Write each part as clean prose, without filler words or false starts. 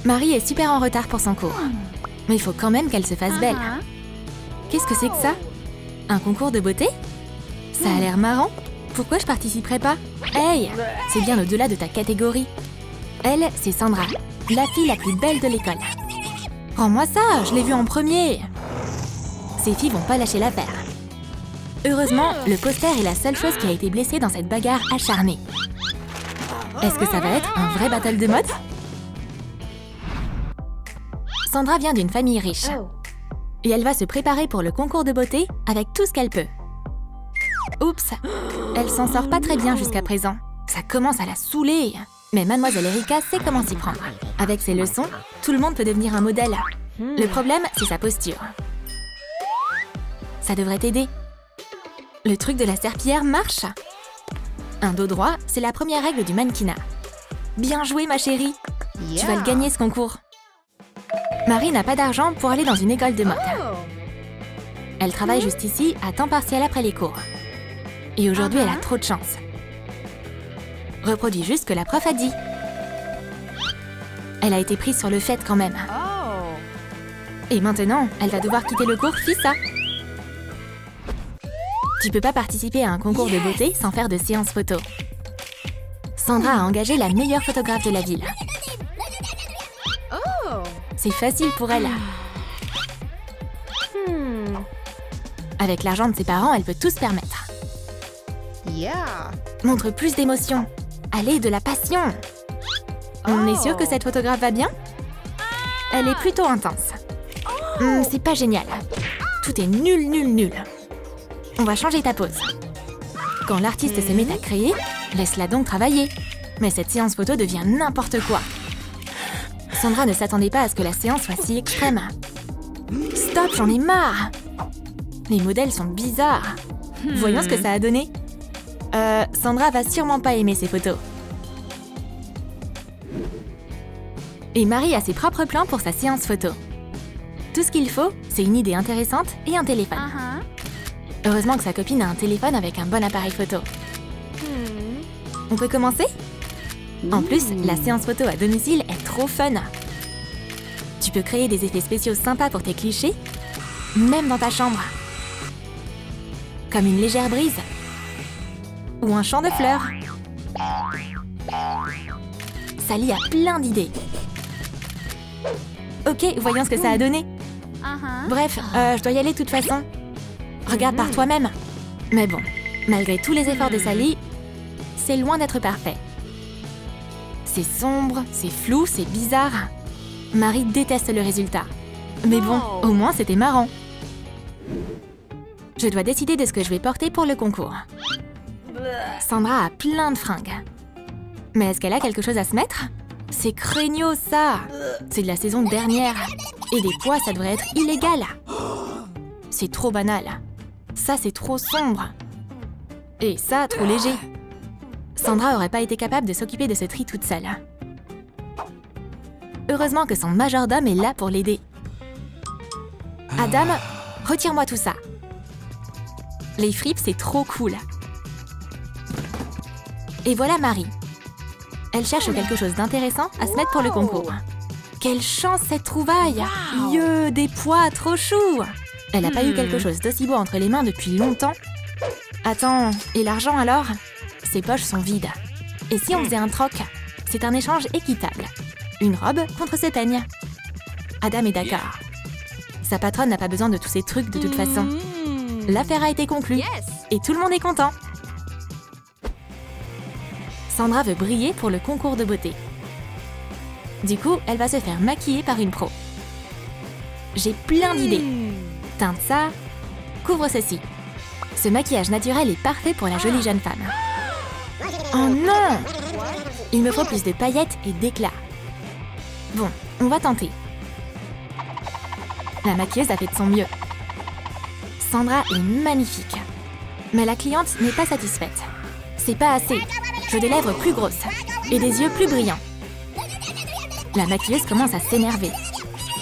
Marie est super en retard pour son cours. Mais il faut quand même qu'elle se fasse belle. Qu'est-ce que c'est que ça? Un concours de beauté? Ça a l'air marrant. Pourquoi je participerais pas? Hey! C'est bien au-delà de ta catégorie. Elle, c'est Sandra, la fille la plus belle de l'école. Rends-moi ça, je l'ai vue en premier. Ces filles vont pas lâcher l'affaire. Heureusement, le poster est la seule chose qui a été blessée dans cette bagarre acharnée. Est-ce que ça va être un vrai battle de mode? Sandra vient d'une famille riche. Et elle va se préparer pour le concours de beauté avec tout ce qu'elle peut. Oups, elle s'en sort pas très bien jusqu'à présent. Ça commence à la saouler. Mais Mademoiselle Erika sait comment s'y prendre. Avec ses leçons, tout le monde peut devenir un modèle. Le problème, c'est sa posture. Ça devrait t'aider. Le truc de la serpillière marche. Un dos droit, c'est la première règle du mannequinat. Bien joué, ma chérie. Tu vas le gagner, ce concours. Marie n'a pas d'argent pour aller dans une école de mode. Elle travaille juste ici, à temps partiel après les cours. Et aujourd'hui, elle a trop de chance. Reproduis juste ce que la prof a dit. Elle a été prise sur le fait quand même. Et maintenant, elle va devoir quitter le cours FISA. Tu peux pas participer à un concours de beauté sans faire de séance photo. Sandra a engagé la meilleure photographe de la ville. C'est facile pour elle. Avec l'argent de ses parents, elle peut tout se permettre. Montre plus d'émotion. Allez, de la passion. On est sûr que cette photographe va bien? Elle est plutôt intense. C'est pas génial. Tout est nul, nul, nul. On va changer ta pose. Quand l'artiste se met à créer, laisse-la donc travailler. Mais cette séance photo devient n'importe quoi. Sandra ne s'attendait pas à ce que la séance soit si extrême. Stop, j'en ai marre. Les modèles sont bizarres. Voyons ce que ça a donné. Sandra va sûrement pas aimer ces photos. Et Marie a ses propres plans pour sa séance photo. Tout ce qu'il faut, c'est une idée intéressante et un téléphone. Heureusement que sa copine a un téléphone avec un bon appareil photo. On peut commencer? En plus, la séance photo à domicile est trop fun. Tu peux créer des effets spéciaux sympas pour tes clichés, même dans ta chambre. Comme une légère brise. Ou un champ de fleurs. Sally a plein d'idées. Ok, voyons ce que ça a donné. Bref, je dois y aller de toute façon. Regarde par toi-même. Mais bon, malgré tous les efforts de Sally, c'est loin d'être parfait. C'est sombre, c'est flou, c'est bizarre. Marie déteste le résultat. Mais bon, au moins c'était marrant. Je dois décider de ce que je vais porter pour le concours. Sandra a plein de fringues. Mais est-ce qu'elle a quelque chose à se mettre? C'est craignos, ça! C'est de la saison dernière. Et des pois, ça devrait être illégal. C'est trop banal. Ça, c'est trop sombre. Et ça, trop léger. Sandra aurait pas été capable de s'occuper de ce tri toute seule. Heureusement que son majordome est là pour l'aider. Adam, retire-moi tout ça. Les fripes, c'est trop cool. Et voilà Marie. Elle cherche quelque chose d'intéressant à se mettre pour le concours. Quelle chance cette trouvaille! Yeux, des pois, trop chou! Elle n'a pas eu quelque chose d'aussi beau entre les mains depuis longtemps. Attends, et l'argent alors? Ses poches sont vides. Et si on faisait un troc? C'est un échange équitable. Une robe contre ce peigne. Adam est d'accord. Sa patronne n'a pas besoin de tous ces trucs de toute façon. L'affaire a été conclue. Et tout le monde est content. Sandra veut briller pour le concours de beauté. Du coup, elle va se faire maquiller par une pro. J'ai plein d'idées. Teinte ça, couvre ceci. Ce maquillage naturel est parfait pour la jolie jeune femme. Oh non! Il me faut plus de paillettes et d'éclats. Bon, on va tenter. La maquilleuse a fait de son mieux. Sandra est magnifique. Mais la cliente n'est pas satisfaite. C'est pas assez. Je veux des lèvres plus grosses et des yeux plus brillants. La maquilleuse commence à s'énerver.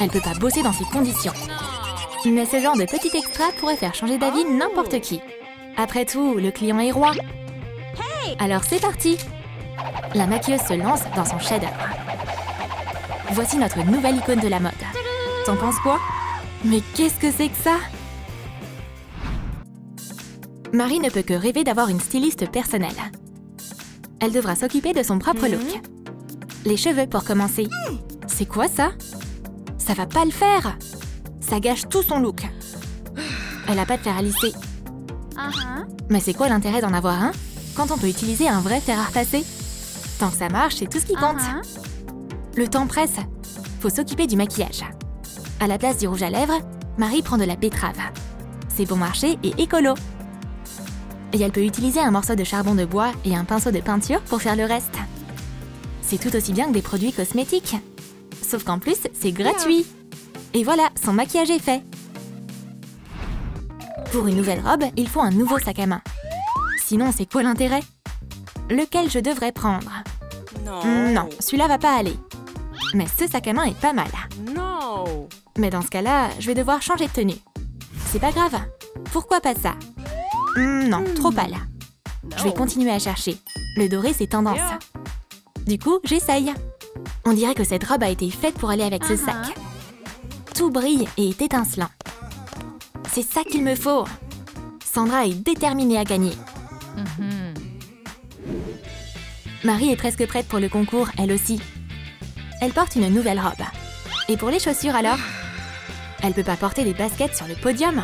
Elle peut pas bosser dans ces conditions. Mais ce genre de petit extra pourrait faire changer d'avis n'importe qui. Après tout, le client est roi. Alors c'est parti! La maquilleuse se lance dans son chef-d'œuvre. Voici notre nouvelle icône de la mode. T'en penses quoi? Mais qu'est-ce que c'est que ça? Marie ne peut que rêver d'avoir une styliste personnelle. Elle devra s'occuper de son propre look. Les cheveux pour commencer. C'est quoi ça? Ça va pas le faire! Ça gâche tout son look. Elle a pas de fer à lisser. Mais c'est quoi l'intérêt d'en avoir un quand on peut utiliser un vrai fer à repasser? Tant que ça marche, c'est tout ce qui compte. Le temps presse. Faut s'occuper du maquillage. À la place du rouge à lèvres, Marie prend de la betterave. C'est bon marché et écolo. Et elle peut utiliser un morceau de charbon de bois et un pinceau de peinture pour faire le reste. C'est tout aussi bien que des produits cosmétiques. Sauf qu'en plus, c'est gratuit. Et voilà, son maquillage est fait. Pour une nouvelle robe, il faut un nouveau sac à main. Sinon, c'est quoi l'intérêt? Lequel je devrais prendre? Non, celui-là va pas aller. Mais ce sac à main est pas mal. Mais dans ce cas-là, je vais devoir changer de tenue. C'est pas grave. Pourquoi pas ça? Non, trop pâle. Je vais continuer à chercher. Le doré, c'est tendance. Du coup, j'essaye. On dirait que cette robe a été faite pour aller avec ce sac. Tout brille et est étincelant. C'est ça qu'il me faut. Sandra est déterminée à gagner. Marie est presque prête pour le concours, elle aussi. Elle porte une nouvelle robe. Et pour les chaussures alors? Elle peut pas porter des baskets sur le podium.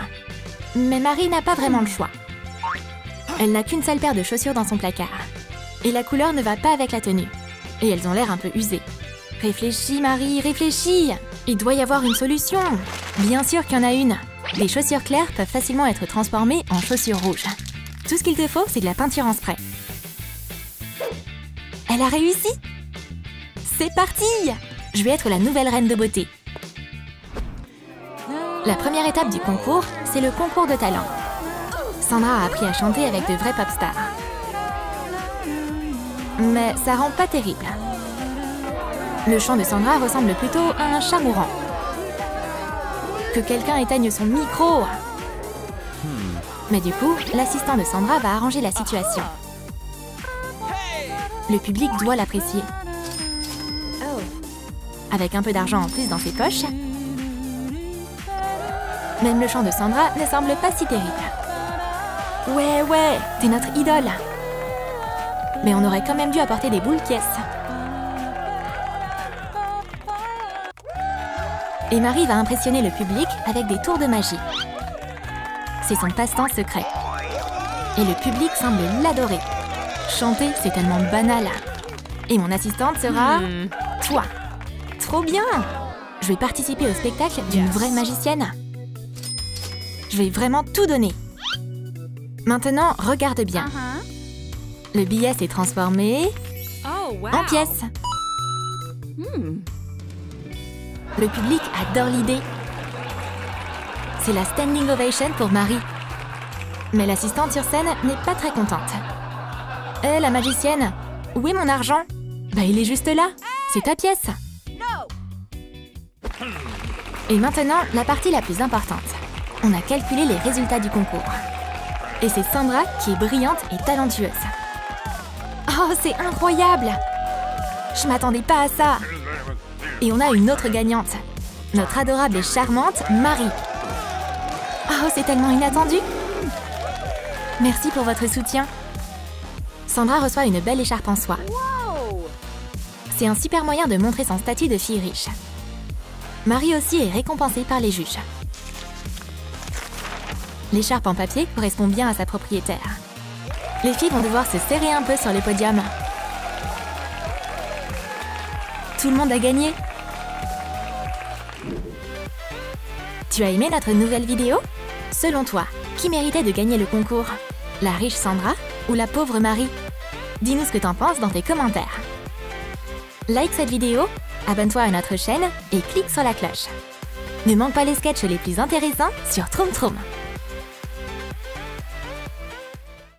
Mais Marie n'a pas vraiment le choix. Elle n'a qu'une seule paire de chaussures dans son placard. Et la couleur ne va pas avec la tenue. Et elles ont l'air un peu usées. Réfléchis, Marie, réfléchis! Il doit y avoir une solution. Bien sûr qu'il y en a une. Les chaussures claires peuvent facilement être transformées en chaussures rouges. Tout ce qu'il te faut, c'est de la peinture en spray. Elle a réussi! C'est parti! Je vais être la nouvelle reine de beauté. La première étape du concours, c'est le concours de talent. Sandra a appris à chanter avec de vrais pop stars. Mais ça rend pas terrible. Le chant de Sandra ressemble plutôt à un chat mourant. Que quelqu'un éteigne son micro! Mais du coup, l'assistant de Sandra va arranger la situation. Le public doit l'apprécier. Avec un peu d'argent en plus dans ses poches, même le chant de Sandra ne semble pas si terrible. Ouais, t'es notre idole. Mais on aurait quand même dû apporter des boules pièces. Et Marie va impressionner le public avec des tours de magie. C'est son passe-temps secret. Et le public semble l'adorer. Chanter, c'est tellement banal. Et mon assistante sera... toi. Trop bien! Je vais participer au spectacle d'une vraie magicienne. Je vais vraiment tout donner. Maintenant, regarde bien. Le billet s'est transformé en pièce. Le public adore l'idée. C'est la standing ovation pour Marie. Mais l'assistante sur scène n'est pas très contente. La magicienne, où est mon argent? Bah, il est juste là. C'est ta pièce. Et maintenant, la partie la plus importante. On a calculé les résultats du concours. Et c'est Sandra qui est brillante et talentueuse. Oh, c'est incroyable! Je m'attendais pas à ça. Et on a une autre gagnante. Notre adorable et charmante Marie. Oh, c'est tellement inattendu. Merci pour votre soutien. Sandra reçoit une belle écharpe en soie. C'est un super moyen de montrer son statut de fille riche. Marie aussi est récompensée par les juges. L'écharpe en papier correspond bien à sa propriétaire. Les filles vont devoir se serrer un peu sur le podium. Tout le monde a gagné. Tu as aimé notre nouvelle vidéo? Selon toi, qui méritait de gagner le concours? La riche Sandra ou la pauvre Marie? Dis-nous ce que t'en penses dans tes commentaires. Like cette vidéo, abonne-toi à notre chaîne et clique sur la cloche. Ne manque pas les sketchs les plus intéressants sur Troum Troum.